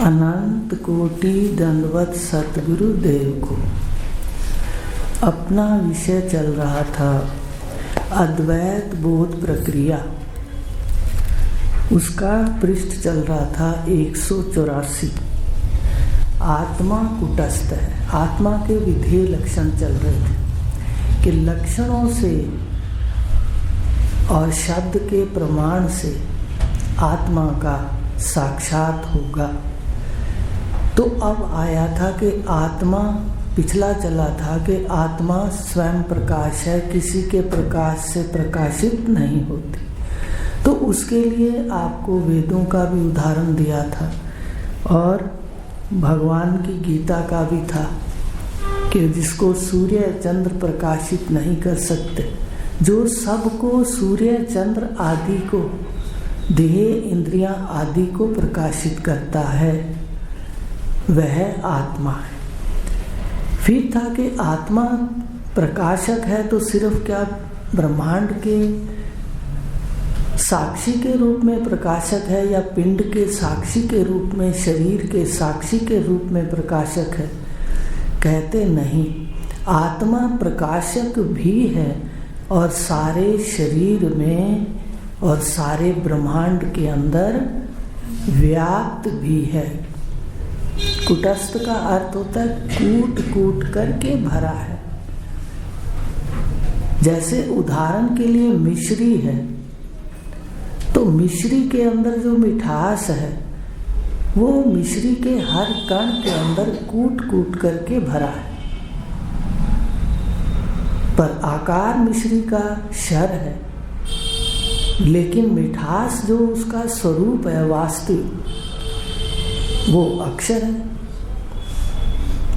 अनंत कोटि दंडवत सतगुरु देव को। अपना विषय चल रहा था अद्वैत बोध प्रक्रिया। उसका पृष्ठ चल रहा था 184। आत्मा कुटस्थ है। आत्मा के विधेय लक्षण चल रहे थे कि लक्षणों से और शब्द के प्रमाण से आत्मा का साक्षात होगा। तो अब आया था कि आत्मा, पिछला चला था कि आत्मा स्वयं प्रकाश है, किसी के प्रकाश से प्रकाशित नहीं होती। तो उसके लिए आपको वेदों का भी उदाहरण दिया था और भगवान की गीता का भी था कि जिसको सूर्य चंद्र प्रकाशित नहीं कर सकते, जो सबको सूर्य चंद्र आदि को, देह इंद्रियां आदि को प्रकाशित करता है, वह आत्मा है। फिर था कि आत्मा प्रकाशक है तो सिर्फ क्या ब्रह्मांड के साक्षी के रूप में प्रकाशक है या पिंड के साक्षी के रूप में, शरीर के साक्षी के रूप में प्रकाशक है? कहते नहीं, आत्मा प्रकाशक भी है और सारे शरीर में और सारे ब्रह्मांड के अंदर व्याप्त भी है। कुटस्थ का अर्थ होता है कूट कूट करके भरा है। जैसे उदाहरण के लिए मिश्री है, तो मिश्री के अंदर जो मिठास है वो मिश्री के हर कण के अंदर कूट कूट करके भरा है, पर आकार मिश्री का क्षर है, लेकिन मिठास जो उसका स्वरूप है वास्तविक, वो अक्षर है।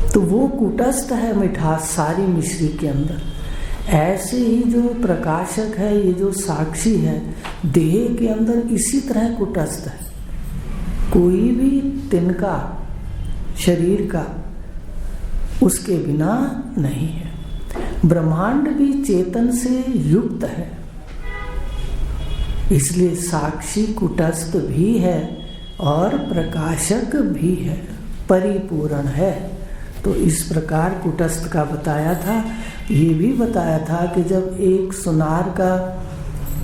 तो वो कुटस्थ है मिठास सारी मिश्री के अंदर। ऐसे ही जो प्रकाशक है, ये जो साक्षी है देह के अंदर, इसी तरह कुटस्थ है। कोई भी तिनका शरीर का उसके बिना नहीं है। ब्रह्मांड भी चेतन से युक्त है, इसलिए साक्षी कुटस्थ भी है और प्रकाशक भी है, परिपूर्ण है। तो इस प्रकार कुटस्थ का बताया था। ये भी बताया था कि जब एक सुनार का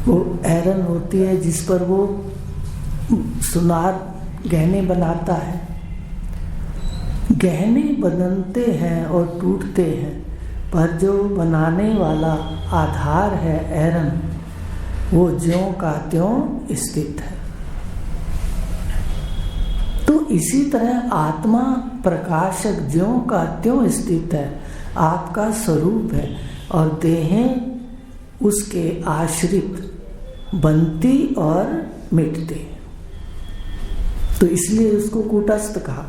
वो ऐरन होती है जिस पर वो सुनार गहने बनाता है, गहने बनते हैं और टूटते हैं, पर जो बनाने वाला आधार है ऐरन, वो ज्यों का त्यों स्थित है। तो इसी तरह आत्मा प्रकाशक ज्यों का त्यों स्थित है, आपका स्वरूप है, और देहें उसके आश्रित बनती और मिटती। तो इसलिए उसको कूटस्थ कहा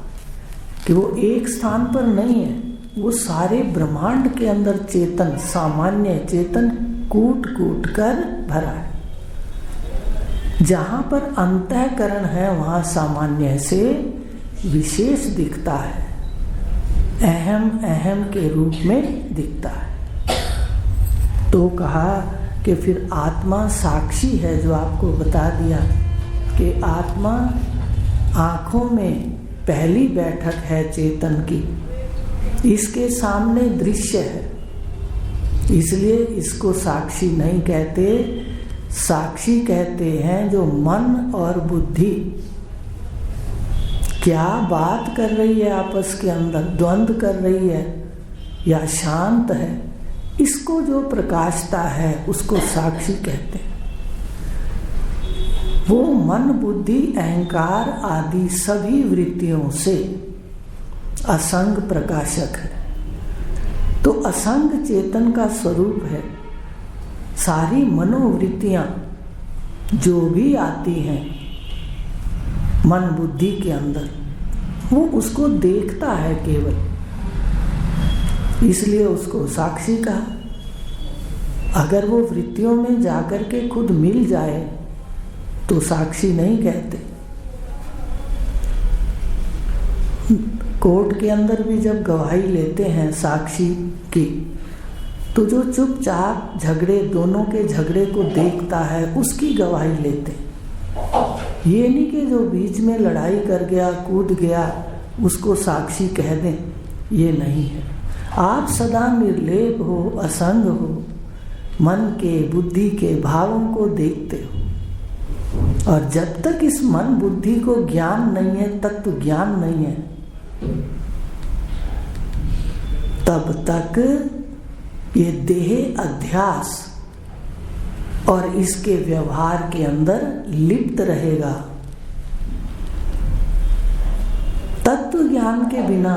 कि वो एक स्थान पर नहीं है, वो सारे ब्रह्मांड के अंदर चेतन, सामान्य चेतन कूट कूट कर भरा है। जहाँ पर अंतःकरण है वहाँ सामान्य से विशेष दिखता है, अहम अहम के रूप में दिखता है। तो कहा कि फिर आत्मा साक्षी है, जो आपको बता दिया कि आत्मा आँखों में पहली बैठक है चेतन की, इसके सामने दृश्य है, इसलिए इसको साक्षी नहीं कहते। साक्षी कहते हैं जो मन और बुद्धि क्या बात कर रही है, आपस के अंदर द्वंद्व कर रही है या शांत है, इसको जो प्रकाशता है उसको साक्षी कहते हैं। वो मन बुद्धि अहंकार आदि सभी वृत्तियों से असंग प्रकाशक है। तो असंग चेतन का स्वरूप है। सारी मनोवृत्तियां जो भी आती हैं मन बुद्धि के अंदर, वो उसको देखता है केवल, इसलिए उसको साक्षी कहा। अगर वो वृत्तियों में जाकर के खुद मिल जाए तो साक्षी नहीं कहते। कोर्ट के अंदर भी जब गवाही लेते हैं साक्षी की, तो जो चुपचाप झगड़े, दोनों के झगड़े को देखता है, उसकी गवाही लेते। ये नहीं कि जो बीच में लड़ाई कर गया, कूद गया, उसको साक्षी कह दें, ये नहीं है। आप सदा निर्लेप हो, असंग हो, मन के, बुद्धि के भावों को देखते हो। और जब तक इस मन बुद्धि को ज्ञान नहीं है, तत्व ज्ञान नहीं है, तब तक ये देह अध्यास और इसके व्यवहार के अंदर लिप्त रहेगा। तत्व ज्ञान के बिना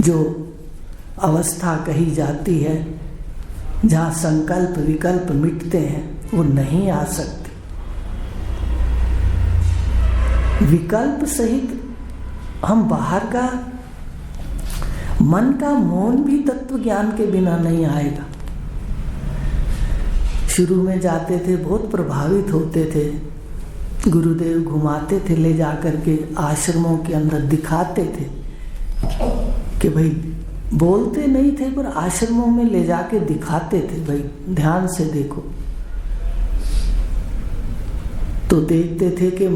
जो अवस्था कही जाती है, जहाँ संकल्प विकल्प मिटते हैं, वो नहीं आ सकती। विकल्प सहित हम बाहर का मन का मौन भी तत्व ज्ञान के बिना नहीं आएगा। शुरू में जाते थे, बहुत प्रभावित होते थे, गुरुदेव घुमाते थे ले जाकर के आश्रमों के अंदर, दिखाते थे कि भाई बोलते नहीं थे पर आश्रमों में ले जाके दिखाते थे, भाई ध्यान से देखो। तो देखते थे कि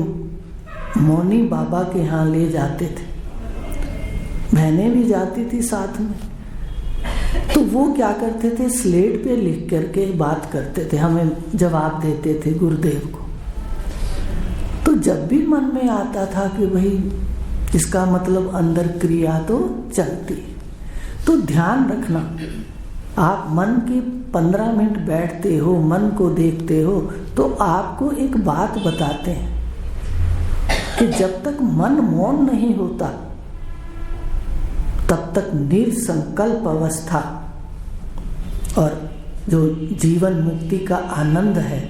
मौनी बाबा के यहाँ ले जाते थे, बहनें भी जाती थी साथ में। तो वो क्या करते थे, स्लेट पे लिख करके बात करते थे, हमें जवाब देते थे गुरुदेव को। तो जब भी मन में आता था कि भाई इसका मतलब अंदर क्रिया तो चलती है, तो ध्यान रखना, आप मन के 15 मिनट बैठते हो, मन को देखते हो, तो आपको एक बात बताते हैं कि जब तक मन मौन नहीं होता, तब तक निर्संकल्प अवस्था और जो जीवन मुक्ति का आनंद है,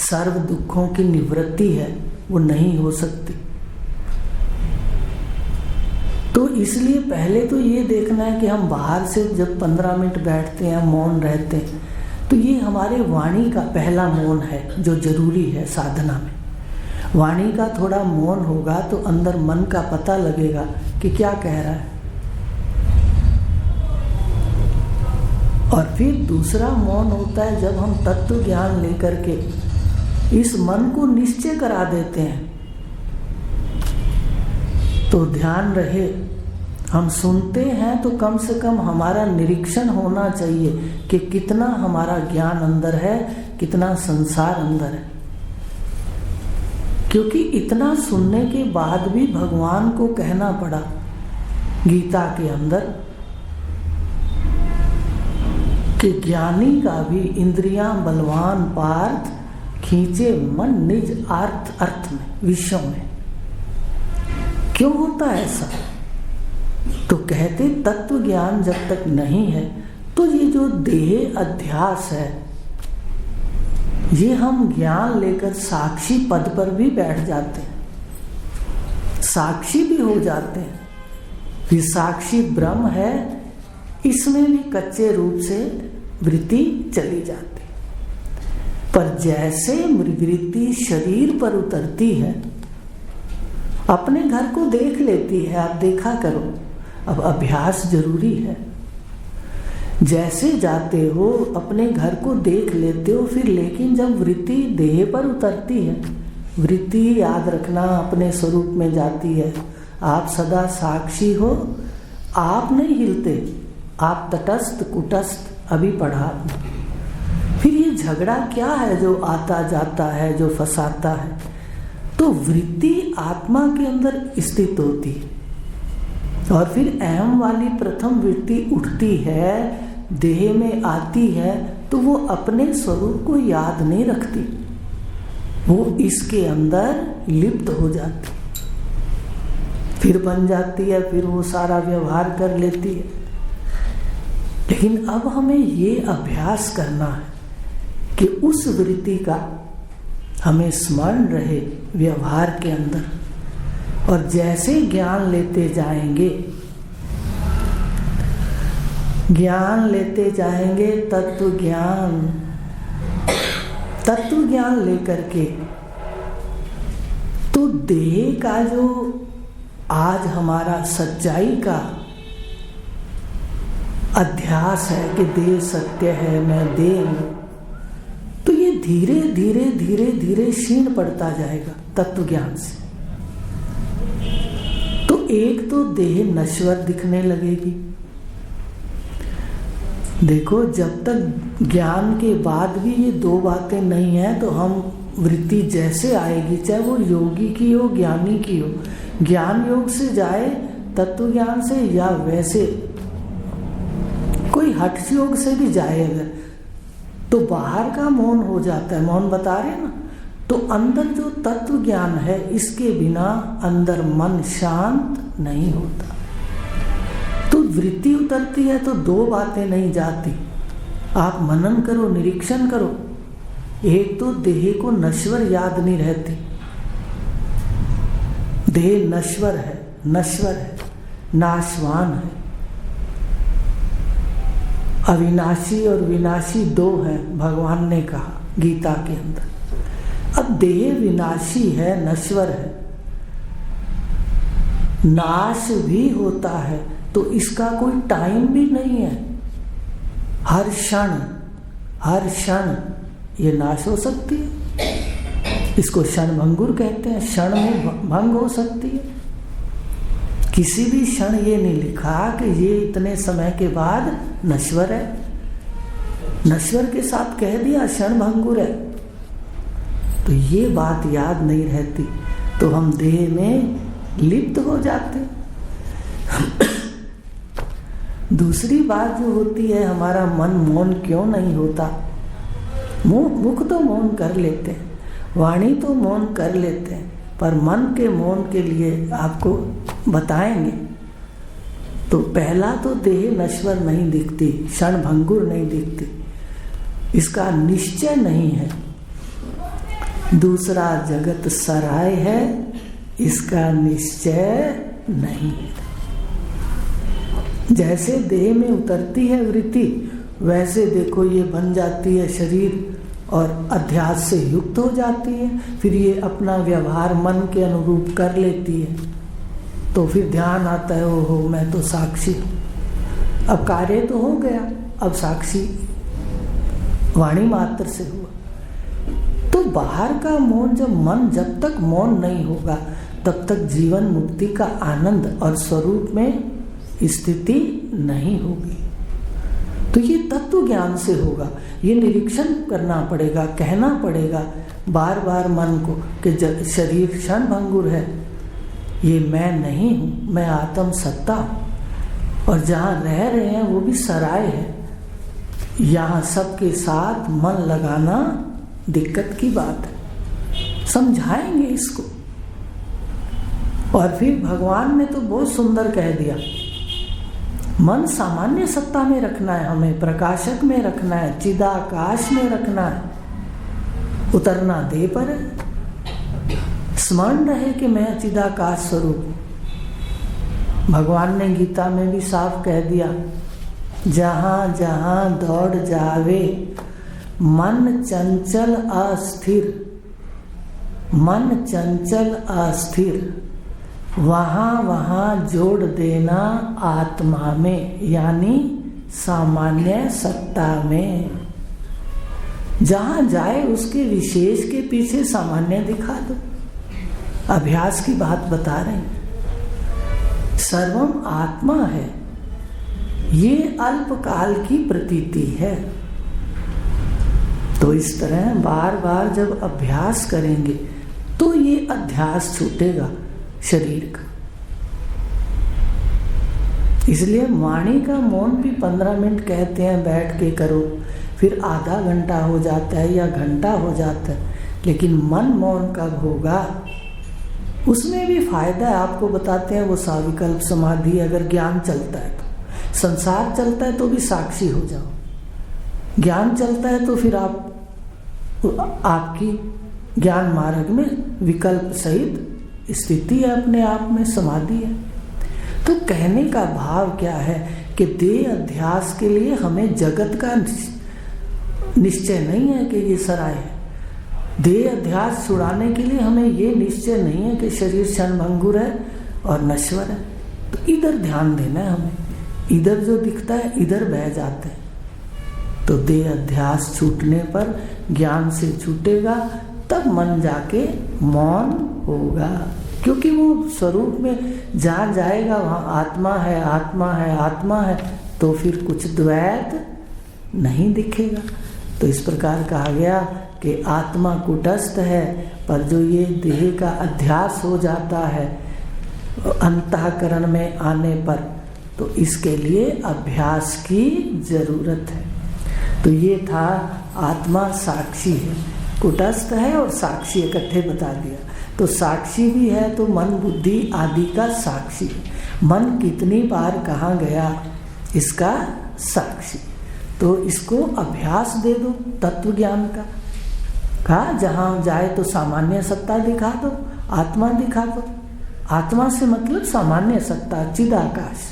सर्व दुखों की निवृत्ति है, वो नहीं हो सकती। तो इसलिए पहले तो ये देखना है कि हम बाहर से जब 15 मिनट बैठते हैं, मौन रहते हैं, तो ये हमारे वाणी का पहला मौन है जो जरूरी है साधना में। वाणी का थोड़ा मौन होगा तो अंदर मन का पता लगेगा कि क्या कह रहा है। और फिर दूसरा मौन होता है जब हम तत्व ज्ञान लेकर के इस मन को निश्चय करा देते हैं। तो ध्यान रहे, हम सुनते हैं तो कम से कम हमारा निरीक्षण होना चाहिए कि कितना हमारा ज्ञान अंदर है, कितना संसार अंदर है। क्योंकि इतना सुनने के बाद भी भगवान को कहना पड़ा गीता के अंदर कि ज्ञानी का भी इंद्रियां बलवान पार्थ, खींचे मन निज अर्थ में, विश्व में। क्यों होता है ऐसा? तो कहते तत्व ज्ञान जब तक नहीं है, तो ये जो देह अध्यास है, ये हम ज्ञान लेकर साक्षी पद पर भी बैठ जाते हैं, साक्षी भी हो जाते हैं। ये साक्षी ब्रह्म है, इसमें भी कच्चे रूप से वृत्ति चली जाती। पर जैसे वृत्ति शरीर पर उतरती है, अपने घर को देख लेती है, आप देखा करो, अब अभ्यास जरूरी है। जैसे जाते हो अपने घर को देख लेते हो, फिर लेकिन जब वृत्ति देह पर उतरती है, वृत्ति याद रखना अपने स्वरूप में जाती है। आप सदा साक्षी हो, आप नहीं हिलते, आप तटस्थ कुटस्थ, अभी पढ़ा। फिर ये झगड़ा क्या है जो आता जाता है, जो फंसाता है? तो वृत्ति आत्मा के अंदर स्थित होती है और फिर अहम वाली प्रथम वृत्ति उठती है, देह में आती है, तो वो अपने स्वरूप को याद नहीं रखती, वो इसके अंदर लिप्त हो जाती, फिर बन जाती है, फिर वो सारा व्यवहार कर लेती है। लेकिन अब हमें ये अभ्यास करना है कि उस वृत्ति का हमें स्मरण रहे व्यवहार के अंदर, और जैसे ज्ञान लेते जाएंगे, ज्ञान लेते जाएंगे, तत्व ज्ञान लेकर के, तो देह का जो आज हमारा सच्चाई का अध्यास है कि देह सत्य है, मैं देह हूं, तो ये धीरे धीरे धीरे धीरे क्षीण पड़ता जाएगा तत्व ज्ञान से। तो एक तो देह नश्वर दिखने लगेगी। देखो, जब तक ज्ञान के बाद भी ये दो बातें नहीं है तो हम वृत्ति जैसे आएगी, चाहे वो योगी की हो ज्ञानी की हो, ज्ञान योग से जाए तत्व ज्ञान से, या वैसे कोई हठ योग से भी जाए अगर, तो बाहर का मौन हो जाता है। मौन बता रहे ना, तो अंदर जो तत्व ज्ञान है इसके बिना अंदर मन शांत नहीं होता। तो वृत्ति उतरती है तो दो बातें नहीं जाती। आप मनन करो, निरीक्षण करो। एक तो देह को नश्वर याद नहीं रहती, देह नश्वर है, नश्वर है, नाशवान है। अविनाशी और विनाशी दो हैं, भगवान ने कहा गीता के अंदर। अब देह विनाशी है, नश्वर है, नाश भी होता है, तो इसका कोई टाइम भी नहीं है। हर क्षण ये नाश हो सकती है। इसको क्षण भंगुर कहते हैं, क्षण में भंग हो सकती है। किसी भी क्षण ये नहीं लिखा कि ये इतने समय के बाद नश्वर है। नश्वर के साथ कह दिया क्षण भंगुर है, तो ये बात याद नहीं रहती, तो हम देह में लिप्त हो जाते। दूसरी बात जो होती है, हमारा मन मौन क्यों नहीं होता? मुख तो मौन कर लेते हैं, वाणी तो मौन कर लेते हैं, पर मन के मौन के लिए आपको बताएंगे। तो पहला तो देह नश्वर नहीं दिखती, क्षण भंगुर नहीं दिखती, इसका निश्चय नहीं है। दूसरा जगत सराय है, इसका निश्चय नहीं है। जैसे देह में उतरती है वृत्ति, वैसे देखो ये बन जाती है शरीर और अध्यास से युक्त हो जाती है। फिर ये अपना व्यवहार मन के अनुरूप कर लेती है, तो फिर ध्यान आता है, ओहो मैं तो साक्षी हूँ। अब कार्य तो हो गया, अब साक्षी वाणी मात्र से हुआ। तो बाहर का मौन, जब तक मौन नहीं होगा तब तक जीवन मुक्ति का आनंद और स्वरूप में स्थिति नहीं होगी। तो ये तत्व ज्ञान से होगा। ये निरीक्षण करना पड़ेगा, कहना पड़ेगा बार बार मन को कि शरीर क्षण भंगुर है, ये मैं नहीं हूँ, मैं आत्म सत्ता हूँ। और जहाँ रह रहे हैं वो भी सराय है, यहाँ सबके साथ मन लगाना दिक्कत की बात है। समझाएंगे इसको। और फिर भगवान ने तो बहुत सुंदर कह दिया, मन सामान्य सत्ता में रखना है, हमें प्रकाशक में रखना है, चिदाकाश में रखना है। उतरना देह पर है, स्मरण रहे कि मैं चिदाकाश स्वरूप हूं। भगवान ने गीता में भी साफ कह दिया, जहां जहां दौड़ जावे मन चंचल अस्थिर, मन चंचल अस्थिर, वहां वहां जोड़ देना आत्मा में, यानी सामान्य सत्ता में। जहां जाए उसके विशेष के पीछे सामान्य दिखा दो। अभ्यास की बात बता रहे हैं। सर्वम आत्मा है, ये अल्पकाल की प्रतीति है। तो इस तरह बार बार जब अभ्यास करेंगे तो ये अध्यास छूटेगा शरीर का। इसलिए वाणी का मौन भी 15 मिनट कहते हैं बैठ के करो, फिर आधा घंटा हो जाता है या घंटा हो जाता है, लेकिन मन मौन कब होगा उसमें भी फायदा है। आपको बताते हैं वो साविकल्प समाधि, अगर ज्ञान चलता है तो, संसार चलता है तो भी साक्षी हो जाओ, ज्ञान चलता है तो फिर आपकी ज्ञान मार्ग में विकल्प सहित स्थिति है, अपने आप में समाधि है। तो कहने का भाव क्या है कि देह अध्यास के लिए हमें जगत का निश्चय नहीं है कि ये सराय है। देह अध्यास छुड़ाने के लिए हमें ये निश्चय नहीं है कि शरीर क्षणभंगुर है और नश्वर है। तो इधर ध्यान देना है हमें, इधर जो दिखता है इधर बह जाते हैं। तो देह अध्यास छूटने पर, ज्ञान से छूटेगा, तब मन जाके मौन होगा, क्योंकि वो स्वरूप में जहाँ जाएगा वहाँ आत्मा है, आत्मा है, आत्मा है, तो फिर कुछ द्वैत नहीं दिखेगा। तो इस प्रकार कहा गया कि आत्मा कूटस्थ है, पर जो ये देह का अध्यास हो जाता है अंतःकरण में आने पर, तो इसके लिए अभ्यास की जरूरत है। तो ये था आत्मा साक्षी है, कूटस्थ है और साक्षी इकट्ठे बता दिया। तो साक्षी भी है तो मन बुद्धि आदि का साक्षी है। मन कितनी बार कहाँ गया इसका साक्षी। तो इसको अभ्यास दे दो तत्व ज्ञान का। कहा जहाँ जाए तो सामान्य सत्ता दिखा दो, आत्मा दिखा दो। आत्मा से मतलब सामान्य सत्ता, चिदाकाश,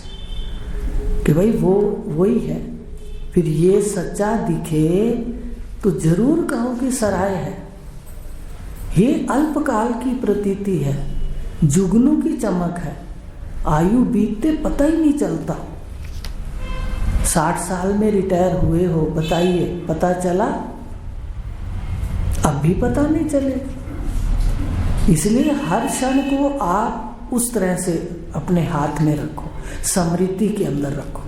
कि भाई वो वही है। फिर ये सच्चा दिखे तो जरूर कहो कि सराय है। ये अल्पकाल की प्रतीति है, जुगनू की चमक है, आयु बीतते पता ही नहीं चलता। 60 साल में रिटायर हुए हो, बताइए पता चला? अब भी पता नहीं चले। इसलिए हर क्षण को आप उस तरह से अपने हाथ में रखो, स्मृति के अंदर रखो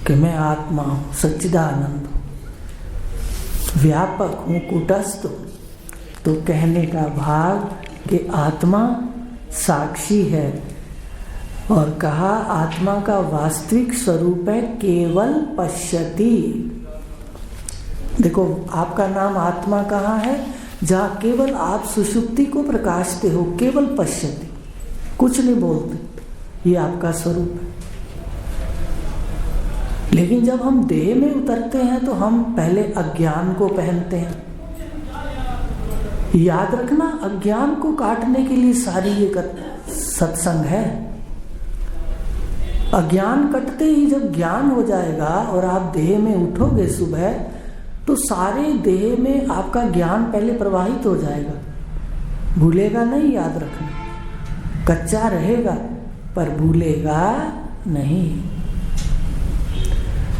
कि मैं आत्मा हूँ, सच्चिदानंद हूँ, व्यापक हूँ, कूटस्थ हूँ। तो कहने का भाव कि आत्मा साक्षी है, और कहा आत्मा का वास्तविक स्वरूप है केवल पश्यति। देखो आपका नाम आत्मा कहाँ है? जहाँ केवल आप सुषुप्ति को प्रकाशते हो, केवल पश्यति, कुछ नहीं बोलते, ये आपका स्वरूप है। लेकिन जब हम देह में उतरते हैं तो हम पहले अज्ञान को पहनते हैं। याद रखना, अज्ञान को काटने के लिए सारी ये सत्संग है। अज्ञान कटते ही जब ज्ञान हो जाएगा और आप देह में उठोगे सुबह, तो सारे देह में आपका ज्ञान पहले प्रवाहित हो जाएगा। भूलेगा नहीं, याद रखना, कच्चा रहेगा पर भूलेगा नहीं।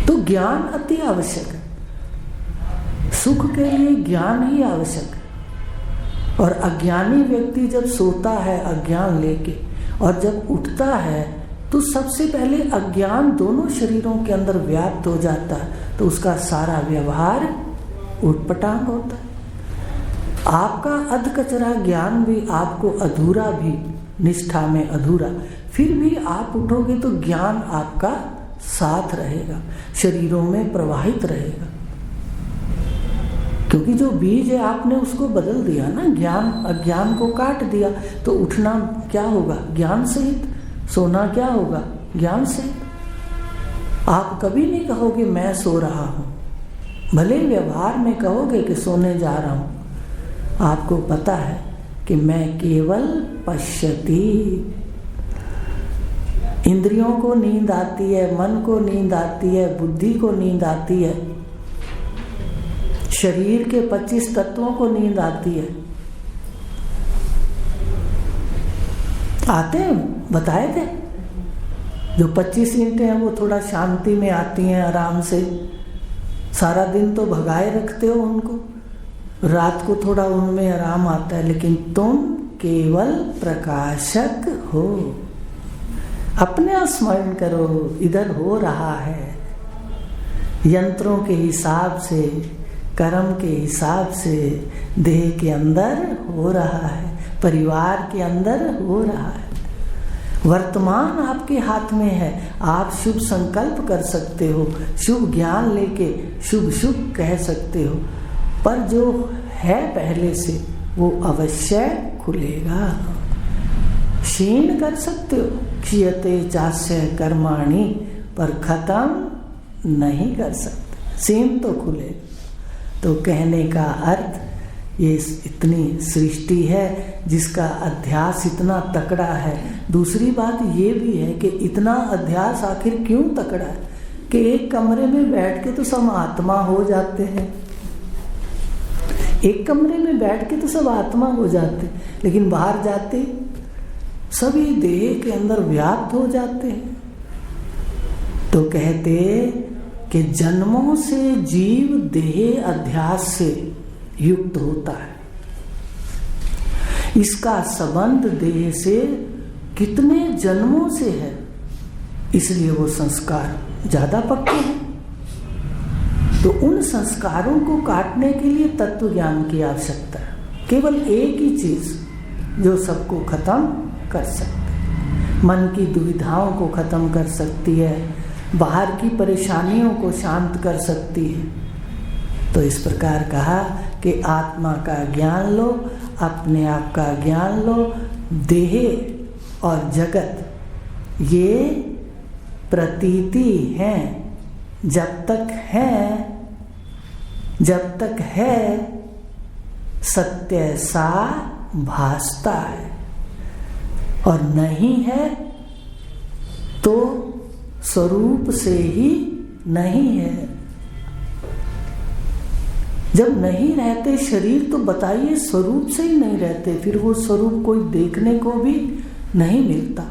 तो ज्ञान अति आवश्यक है। सुख के लिए ज्ञान ही आवश्यक है। और अज्ञानी व्यक्ति जब सोता है अज्ञान लेके, और जब उठता है तो सबसे पहले अज्ञान दोनों शरीरों के अंदर व्याप्त हो जाता है, तो उसका सारा व्यवहार उटपटांग होता है। आपका अधकचरा ज्ञान भी आपको अधूरा, भी निष्ठा में अधूरा, फिर भी आप उठोगे तो ज्ञान आपका साथ रहेगा, शरीरों में प्रवाहित रहेगा। क्योंकि जो बीज है आपने उसको बदल दिया ना, ज्ञान अज्ञान को काट दिया, तो उठना क्या होगा? ज्ञान सहित। सोना क्या होगा? ज्ञान सहित। आप कभी नहीं कहोगे मैं सो रहा हूं, भले व्यवहार में कहोगे कि सोने जा रहा हूं। आपको पता है कि मैं केवल पश्यति। इंद्रियों को नींद आती है, मन को नींद आती है, बुद्धि को नींद आती है, शरीर के 25 तत्वों को नींद आती है। आते हैं, बताए थे। जो 25 ईंटें हैं वो थोड़ा शांति में आती हैं, आराम से। सारा दिन तो भगाए रखते हो उनको, रात को थोड़ा उनमें आराम आता है। लेकिन तुम केवल प्रकाशक हो। अपने स्मरण करो, इधर हो रहा है। यंत्रों के हिसाब से, कर्म के हिसाब से देह के अंदर हो रहा है, परिवार के अंदर हो रहा है। वर्तमान आपके हाथ में है। आप शुभ संकल्प कर सकते हो, शुभ ज्ञान लेके शुभ शुभ कह सकते हो, पर जो है पहले से वो अवश्य खुलेगा। क्षीण कर सकते हो, क्षीयते चास्य कर्माणि, पर खत्म नहीं कर सकते। क्षीण तो खुलेगा। तो कहने का अर्थ, ये इतनी सृष्टि है जिसका अध्यास इतना तकड़ा है। दूसरी बात ये भी है कि इतना अध्यास आखिर क्यों तकड़ा है कि एक कमरे में बैठ के तो सब आत्मा हो जाते हैं। एक कमरे में बैठ के तो सब आत्मा हो जाते, लेकिन बाहर जाते सभी देह के अंदर व्याप्त हो जाते हैं। तो कहते कि जन्मों से जीव देह अध्यास से युक्त होता है। इसका संबंध देह से कितने जन्मों से है, इसलिए वो संस्कार ज्यादा पक्के हैं। तो उन संस्कारों को काटने के लिए तत्व ज्ञान की आवश्यकता है। केवल एक ही चीज जो सबको खत्म कर सकती है, मन की दुविधाओं को खत्म कर सकती है, बाहर की परेशानियों को शांत कर सकती है। तो इस प्रकार कहा कि आत्मा का ज्ञान लो, अपने आप का ज्ञान लो। देह और जगत ये प्रतीति हैं, जब तक है सत्य सा भासता है, और नहीं है तो स्वरूप से ही नहीं है। जब नहीं रहते शरीर तो बताइए स्वरूप से ही नहीं रहते, फिर वो स्वरूप कोई देखने को भी नहीं मिलता।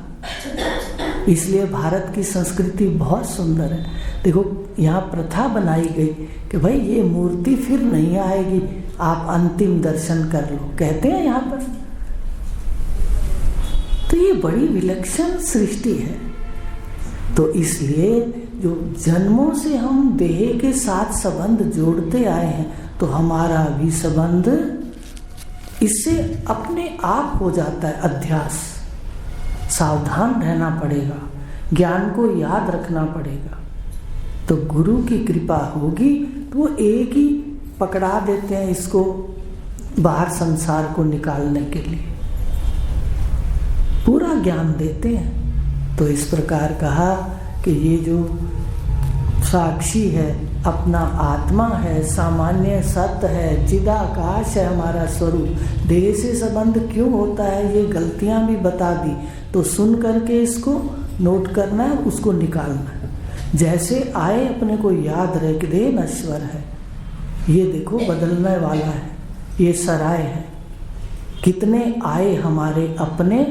इसलिए भारत की संस्कृति बहुत सुंदर है। देखो यहाँ प्रथा बनाई गई कि भाई ये मूर्ति फिर नहीं आएगी, आप अंतिम दर्शन कर लो, कहते हैं यहाँ पर। तो ये बड़ी विलक्षण सृष्टि है। तो इसलिए जो जन्मों से हम देह के साथ संबंध जोड़ते आए हैं, तो हमारा भी संबंध इससे अपने आप हो जाता है अध्यास। सावधान रहना पड़ेगा, ज्ञान को याद रखना पड़ेगा। तो गुरु की कृपा होगी तो वो एक ही पकड़ा देते हैं इसको, बाहर संसार को निकालने के लिए पूरा ज्ञान देते हैं। तो इस प्रकार कहा कि ये जो साक्षी है, अपना आत्मा है, सामान्य सत्य है, चिदाकाश है हमारा स्वरूप। देह से संबंध क्यों होता है ये गलतियां भी बता दी, तो सुन करके इसको नोट करना है, उसको निकालना है। जैसे आए अपने को याद रहे कि देह नश्वर है, ये देखो बदलने वाला है, ये सराय है। कितने आए हमारे अपने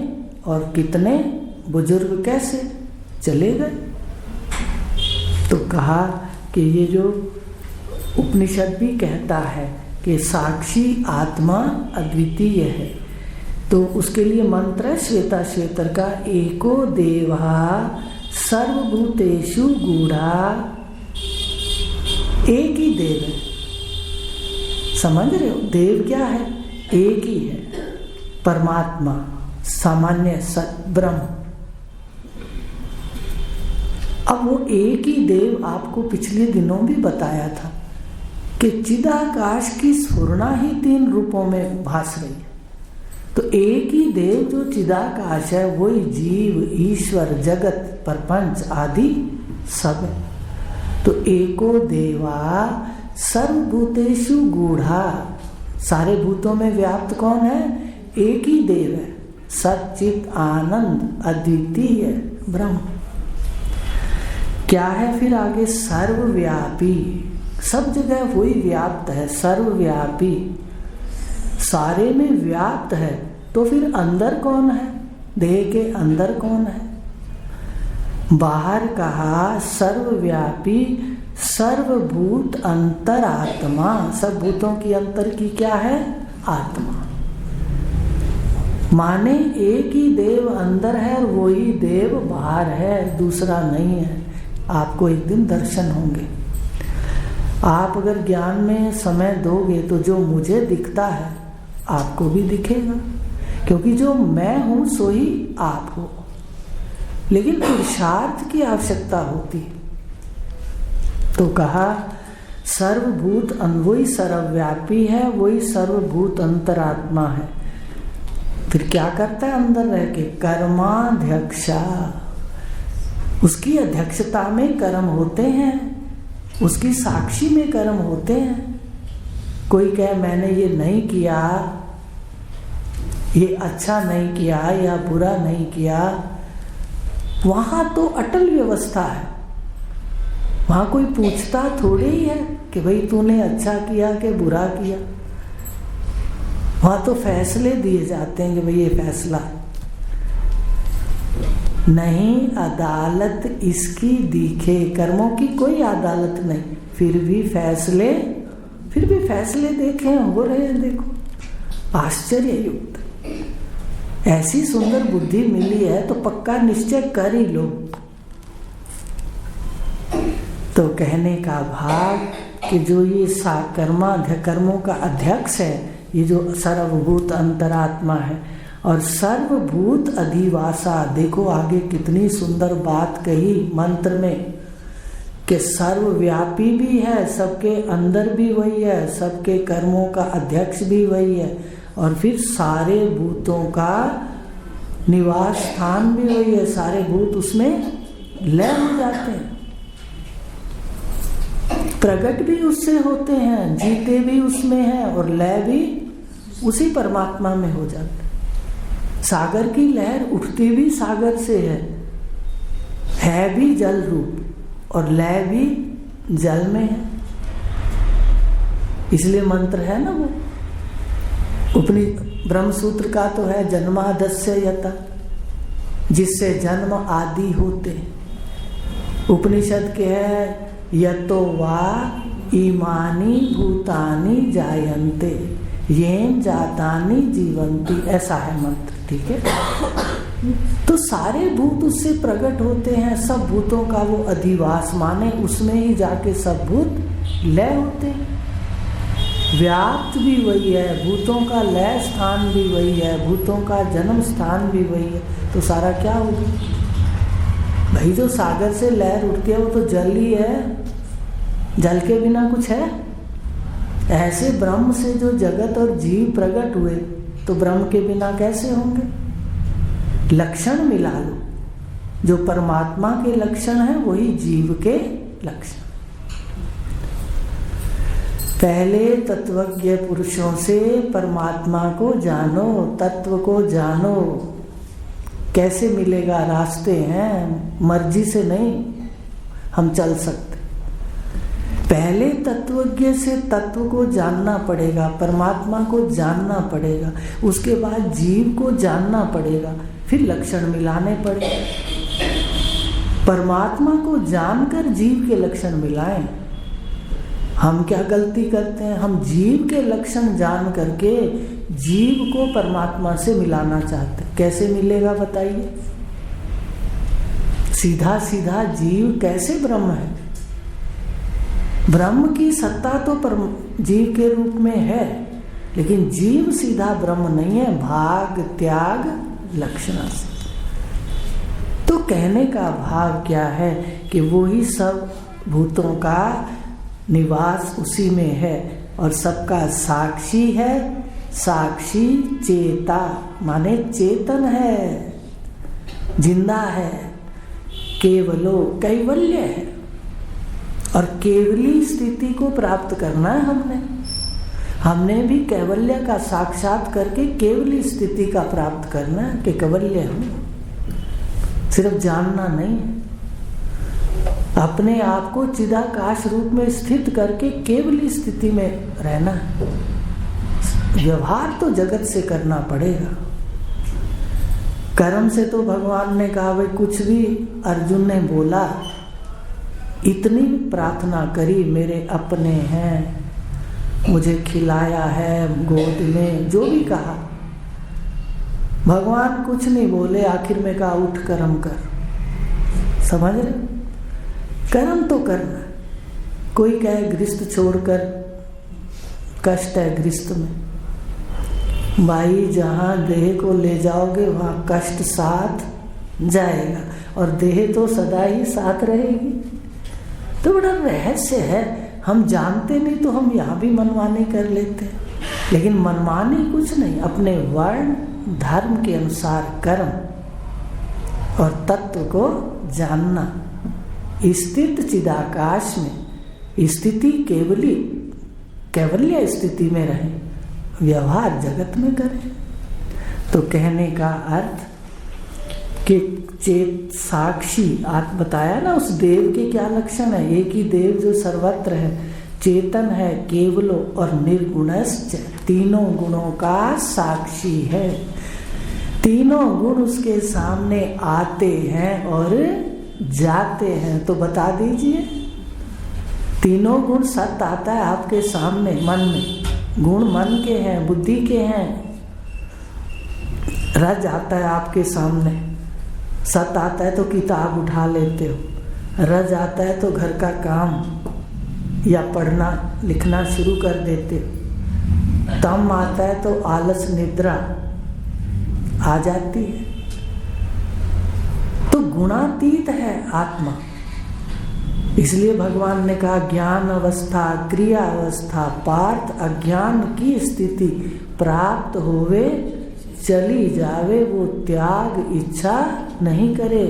और कितने बुजुर्ग कैसे चले गए। तो कहा कि ये जो उपनिषद भी कहता है कि साक्षी आत्मा अद्वितीय है, तो उसके लिए मंत्र है श्वेता श्वेतर का, एको देवा सर्वभूतेषु गूढ़ा। एक ही देव है, समझ रहे हो? देव क्या है? एक ही है, परमात्मा, सामान्य सत ब्रह्म। अब वो एक ही देव आपको पिछले दिनों भी बताया था कि चिदाकाश की स्फुरना ही 3 रूपों में भास रही है। तो एक ही देव जो चिदाकाश है, वही जीव, ईश्वर, जगत, प्रपंच आदि सब है। तो एको देवा सर्वभूतेषु गूढ़ा, सारे भूतों में व्याप्त कौन है? एक ही देव है, सच्चित आनंद अद्वितीय ब्रह्म। क्या है फिर आगे? सर्वव्यापी, सब जगह वही व्याप्त है, सर्वव्यापी, सारे में व्याप्त है। तो फिर अंदर कौन है? देह के अंदर कौन है? बाहर कहा सर्वव्यापी सर्वभूत अंतरात्मा, सब भूतों की अंतर की क्या है? आत्मा। माने एक ही देव अंदर है और वही देव बाहर है, दूसरा नहीं है। आपको एक दिन दर्शन होंगे। आप अगर ज्ञान में समय दोगे तो जो मुझे दिखता है आपको भी दिखेगा, क्योंकि जो मैं हूं सो ही आप हो। लेकिन पुरुषार्थ की आवश्यकता होती। तो कहा सर्वभूत, वही सर्वव्यापी है, वही सर्वभूत अंतरात्मा है। फिर क्या करता है अंदर रह के? कर्माध्यक्षा, उसकी अध्यक्षता में कर्म होते हैं, उसकी साक्षी में कर्म होते हैं। कोई कहे मैंने ये नहीं किया, ये अच्छा नहीं किया या बुरा नहीं किया, वहां तो अटल व्यवस्था है। वहां कोई पूछता थोड़ी ही है कि भाई तूने अच्छा किया कि बुरा किया। वहां तो फैसले दिए जाते हैं कि भाई ये फैसला। नहीं अदालत इसकी दिखे, कर्मों की कोई अदालत नहीं, फिर भी फैसले देखे हो रहे हैं। देखो आश्चर्य युक्त, ऐसी सुंदर बुद्धि मिली है तो पक्का निश्चय कर ही लो। तो कहने का भाव कि जो ये कर्मों का अध्यक्ष है, ये जो सर्वभूत अंतरात्मा है और सर्वभूत अधिवासा, देखो आगे कितनी सुंदर बात कही मंत्र में कि सर्वव्यापी भी है, सबके अंदर भी वही है, सबके कर्मों का अध्यक्ष भी वही है, और फिर सारे भूतों का निवास स्थान भी वही है, सारे भूत उसमें लय हो जाते हैं, प्रकट भी उससे होते हैं, जीते भी उसमें हैं और लय भी उसी परमात्मा में हो जाते हैं। सागर की लहर उठती भी सागर से है भी जल रूप और लय भी जल में है। इसलिए मंत्र है ना वो ब्रह्म सूत्र का तो है जन्मादस्य यता, जिससे जन्म आदि होते। उपनिषद के है यतो वा इमानी भूतानि जायन्ते येन जातानि जीवन्ति, ऐसा है मंत्र। ठीक है, तो सारे भूत उससे प्रकट होते हैं, सब भूतों का वो अधिवास माने उसमें ही जाके सब भूत लय होते हैं। व्याप्त भी वही है, भूतों का लय स्थान भी वही है, भूतों का जन्म स्थान भी वही है, तो सारा क्या होगा भाई? जो सागर से लहर उठती है वो तो जल ही है, जल के बिना कुछ है? ऐसे ब्रह्म से जो जगत और जीव प्रकट हुए तो ब्रह्म के बिना कैसे होंगे? लक्षण मिला लो, जो परमात्मा के लक्षण है वही जीव के लक्षण। पहले तत्वज्ञ पुरुषों से परमात्मा को जानो, तत्व को जानो। कैसे मिलेगा? रास्ते हैं, मर्जी से नहीं हम चल सकते। पहले तत्वज्ञ से तत्व को जानना पड़ेगा, परमात्मा को जानना पड़ेगा, उसके बाद जीव को जानना पड़ेगा, फिर लक्षण मिलाने पड़ेंगे। परमात्मा को जानकर जीव के लक्षण मिलाएं। हम क्या गलती करते हैं? हम जीव के लक्षण जान करके जीव को परमात्मा से मिलाना चाहते हैं। कैसे मिलेगा बताइए? सीधा सीधा जीव कैसे ब्रह्म है? ब्रह्म की सत्ता तो जीव के रूप में है, लेकिन जीव सीधा ब्रह्म नहीं है, भाग त्याग लक्षणा से। तो कहने का भाव क्या है कि वो ही सब भूतों का निवास उसी में है और सबका साक्षी है। साक्षी चेता माने चेतन है, जिंदा है, केवलो कैवल्य है। और केवली स्थिति को प्राप्त करना है हमने भी कैवल्य का साक्षात करके केवली स्थिति का प्राप्त करना है कि कैवल्य हूँ। सिर्फ जानना नहीं, अपने आप को चिदाकाश रूप में स्थित करके केवली स्थिति में रहना है। व्यवहार तो जगत से करना पड़ेगा। कर्म से तो भगवान ने कहा भाई कुछ भी, अर्जुन ने बोला इतनी प्रार्थना करी, मेरे अपने हैं, मुझे खिलाया है गोद में, जो भी कहा भगवान कुछ नहीं बोले, आखिर में कहा उठ कर्म कर। समझ रहे? कर्म तो करना। कोई कहे गृहस्थ छोड़कर, कष्ट है गृहस्थ में, भाई जहाँ देह को ले जाओगे वहाँ कष्ट साथ जाएगा और देह तो सदा ही साथ रहेगी। तो बड़ा रहस्य है, हम जानते नहीं तो हम यहाँ भी मनमानी कर लेते हैं, लेकिन मनमानी कुछ नहीं, अपने वर्ण धर्म के अनुसार कर्म और तत्व को जानना। स्थित चिदाकाश में स्थिति कैवल्य स्थिति में रहे, व्यवहार जगत में करें। तो कहने का अर्थ कि चेत साक्षी आप बताया ना, उस देव के क्या लक्षण है? एक ही देव जो सर्वत्र है, चेतन है, केवलो और निर्गुणश्च, तीनों गुणों का साक्षी है। तीनों गुण उसके सामने आते हैं और जाते हैं। तो बता दीजिए, तीनों गुण सत आता है आपके सामने मन में, गुण मन के हैं, बुद्धि के हैं। रज आता है आपके सामने, सत आता है तो किताब उठा लेते हो, रज आता है तो घर का काम या पढ़ना लिखना शुरू कर देते हो, तम आता है तो आलस निद्रा आ जाती है। तो गुणातीत है आत्मा। इसलिए भगवान ने कहा ज्ञान अवस्था क्रिया अवस्था पार्थ अज्ञान की स्थिति प्राप्त होवे चली जावे, वो त्याग इच्छा नहीं करे।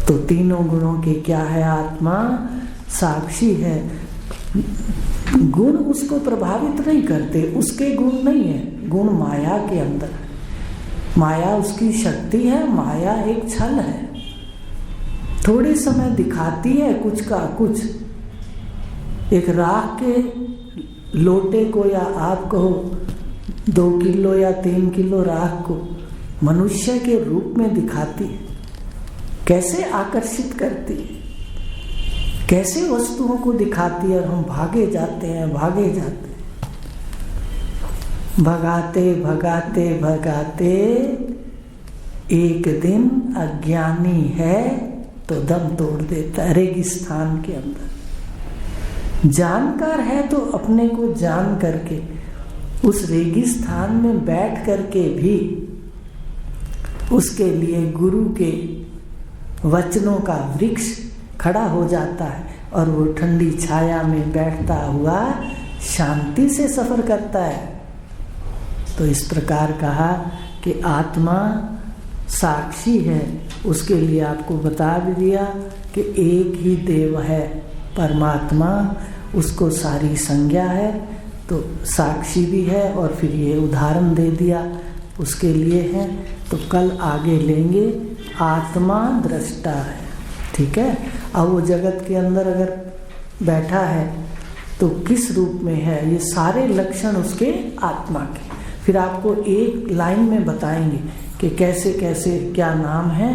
तो तीनों गुणों के क्या है? आत्मा साक्षी है। गुण उसको प्रभावित नहीं करते, उसके गुण नहीं है, गुण माया के अंदर। माया उसकी शक्ति है, माया एक छल है, थोड़े समय दिखाती है कुछ का कुछ। एक राख के लोटे को या आप कहो 2 किलो या 3 किलो राख को मनुष्य के रूप में दिखाती है, कैसे आकर्षित करती है, कैसे वस्तुओं को दिखाती है और हम भागे जाते हैं, भागे जाते हैं। भगाते भगाते भगाते एक दिन अज्ञानी है तो दम तोड़ देता है रेगिस्तान के अंदर। जानकार है तो अपने को जान करके उस रेगिस्तान में बैठ करके भी उसके लिए गुरु के वचनों का वृक्ष खड़ा हो जाता है और वो ठंडी छाया में बैठता हुआ शांति से सफर करता है। तो इस प्रकार कहा कि आत्मा साक्षी है। उसके लिए आपको बता भी दिया कि एक ही देव है परमात्मा, उसको सारी संज्ञा है, तो साक्षी भी है। और फिर ये उदाहरण दे दिया उसके लिए है। तो कल आगे लेंगे आत्मा दृष्टा है, ठीक है। अब वो जगत के अंदर अगर बैठा है तो किस रूप में है, ये सारे लक्षण उसके आत्मा के फिर आपको एक लाइन में बताएंगे कि कैसे कैसे क्या नाम है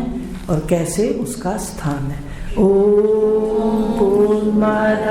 और कैसे उसका स्थान है। ओम पूर्णमद